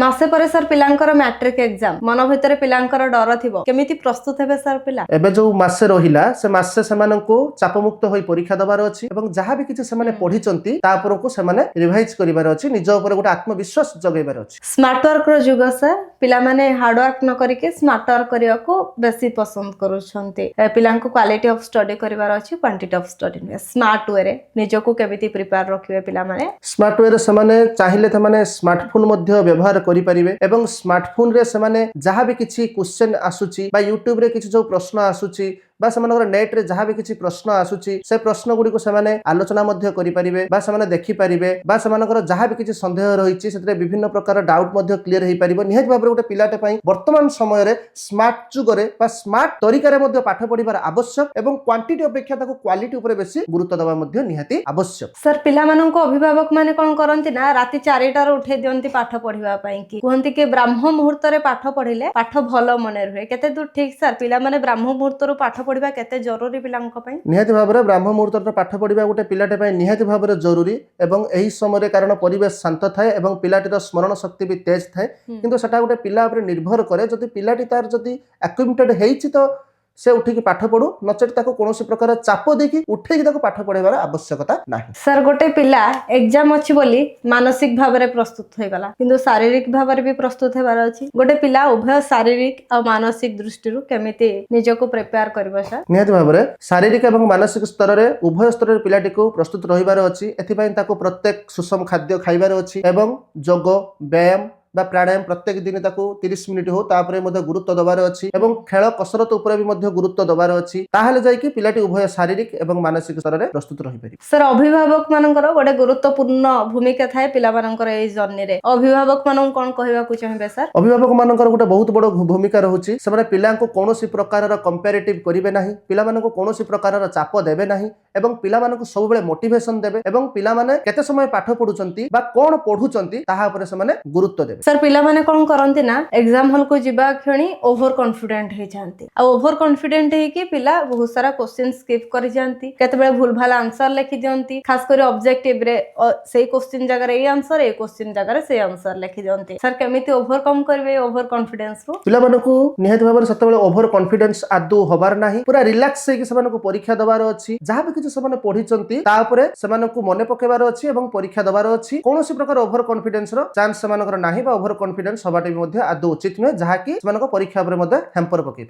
मासे पर sir पिलांकर matric exam मन भितर पिलांकर डर थिबो केमिति प्रस्तुत हेबे सर पिला एबे जो मासे रहिला से मासे सेमानंको चापमुक्त होई परीक्षा दबार अछि एवं जहाँ भी किछि सेमाने पढिचंती ता उपरको सेमाने रिवाइज करिवार अछि निज ऊपर गोटे आत्मविश्वास जगैबार अछि। स्मार्ट वर्क रो जुग से पिला माने हार्ड वर्क न करिके स्मार्ट वर्क करिया को बेसी पसंद करूछंती पिलांको क्वालिटी ऑफ स्टडी करिवार अछि क्वांटिटी ऑफ स्टडी में स्मार्ट वे रे निजको केमिति प्रिपेयर रखिबे पिला माने स्मार्ट वे रे सेमाने चाहिले त माने स्मार्टफोन मध्ये व्यवहार करि परिबे एवं स्मार्टफोन रे सेमाने जहाँ भी किछि क्वेश्चन आसुची बा यूट्यूब रे किछि जो प्रश्न आसुची बा सेमानकर नेट रे जहाँ भी किछि प्रश्न आसुची से प्रश्न गुडी को सेमाने आलोचना मध्ये करि परिबे बा सेमाने देखि परिबे बा सेमानकर जहाँ भी किछि संदेह रहिछि सेतरे विभिन्न प्रकार डाउट मध्ये क्लियर हेइ परिबो। निहात भाबरे गोटे पिलाटे पई वर्तमान समय रे स्मार्ट जुगरे बा स्मार्ट तरीका रे मध्ये पाठ पढिबार आवश्यक एवं क्वांटिटी अपेक्षा ताको क्वालिटी ऊपर बेसी गुरुत्व दबा मध्ये निहाती आवश्यक। सर पिला मानको अभिभावक माने कोन करंती ना राति 4टा रे उठे दियंती पाठ पढिबा पई कि कहंती कि ब्राह्म मुहूर्त रे पाठ पढिले पाठ भलो मने रहे केते दूर ठीक सर पिला माने ब्राह्म मुहूर्त रो पाठ पढिबा केते जरूरी पिलांक पई निहाती भाबरे ब्राह्म मुहूर्त रो पाठ पढिबा गोटे पिलाटे पई निहाती भाबरे जरूरी एवं एही समय रे कारण परिवेश शांत थाए एवं पिलाटीर स्मरण शक्ति भी तेज थाए किंतु सेटा गोटे पिला ऊपर निर्भर करे जदि पिलाटी तार जदि एक्युमिटेड हेइछि तो से उठिकी पाठ पढु नचेत ताको कोनोसी प्रकार चाप देकी उठेकी ताको पाठ पढेबार आवश्यकता नाही। सर गोटे पिला एग्जाम अछि बोली मानसिक भाबरे प्रस्तुत होय गला किंतु शारीरिक भाबरे भी प्रस्तुत हेबार अछि गोटे पिला उभय शारीरिक और मानसिक दृष्टि केमिति निजको प्रिपेयर करबो सर निहाती भाबरे शारीरिक एवं मानसिक स्तर रे उभय स्तर रे पिलाटी को प्रस्तुत रहिबार अछि एथि पई ताको प्रत्येक सुषम खाद्य खाइबार अछि एवं योग व्यायाम बा प्राणायाम प्रत्येक दिन ताको 30 मिनिट हो तापरे मध्ये गुरुत्व दबार अछि एवं खेल कसरत ऊपर भी मध्ये गुरुत्व दबार अछि ताहाले जाय कि पिलाटी उभय शारीरिक एवं मानसिक स्तर रे प्रस्तुत रहि परिबे। सर अभिभावक मानकर गोटे गुरुत्वपूर्ण भूमिका थाए पिला मानकर ए जर्नी रे अभिभावक मानन कोन कहबा को चाहबे सर अभिभावक मानकर गोटे बहुत बड़ भूमिका रहउछि सेमाने पिला को कोनोसी प्रकार रो कंपैरेटिव करिवे नाही पिला मानको कोनोसी प्रकार रो चाप देबे नाही एवं पिला मानको सब बेले मोटिवेशन देबे एवं पिला माने केते समय पाठ पढुचंती बा कोन पढुचंती ताहा ऊपर सेमाने गुरुत्व देबे। सर पिला माने कोन करंती ना एग्जाम हॉल को जिबा खणी ओवर कॉन्फिडेंट हे जानती आ ओवर कॉन्फिडेंट हे कि पिला बहुत सारा क्वेश्चन स्किप कर जानती केते बेले भूल भाल आंसर लिखि दियंती खास कर ऑब्जेक्टिव रे सेही क्वेश्चन जगह रे ए आंसर ए क्वेश्चन जगह रे से आंसर लिखि दियंती सर केमिति ओवरकम करबे ओवर कॉन्फिडेंस रो पिला मानको निहात भाबरे सते बेले ओवर कॉन्फिडेंस आदो होबार नाही पूरा रिलैक्स हे कि सेमानको परीक्षा दबार अछि जहाँ भी किछि सेमाने पढिचंती ता ऊपर सेमानको मने पकेबार अछि एवं परीक्षा दबार अछि कोनोसी प्रकार ओवर कॉन्फिडेंस रो चांस सेमानकर नाही बा ओवर कॉन्फिडेंस हबाटे मध्ये आदो उचित नै जहाँ कि सेमानको परीक्षा ऊपर मध्ये हैम्पर पके।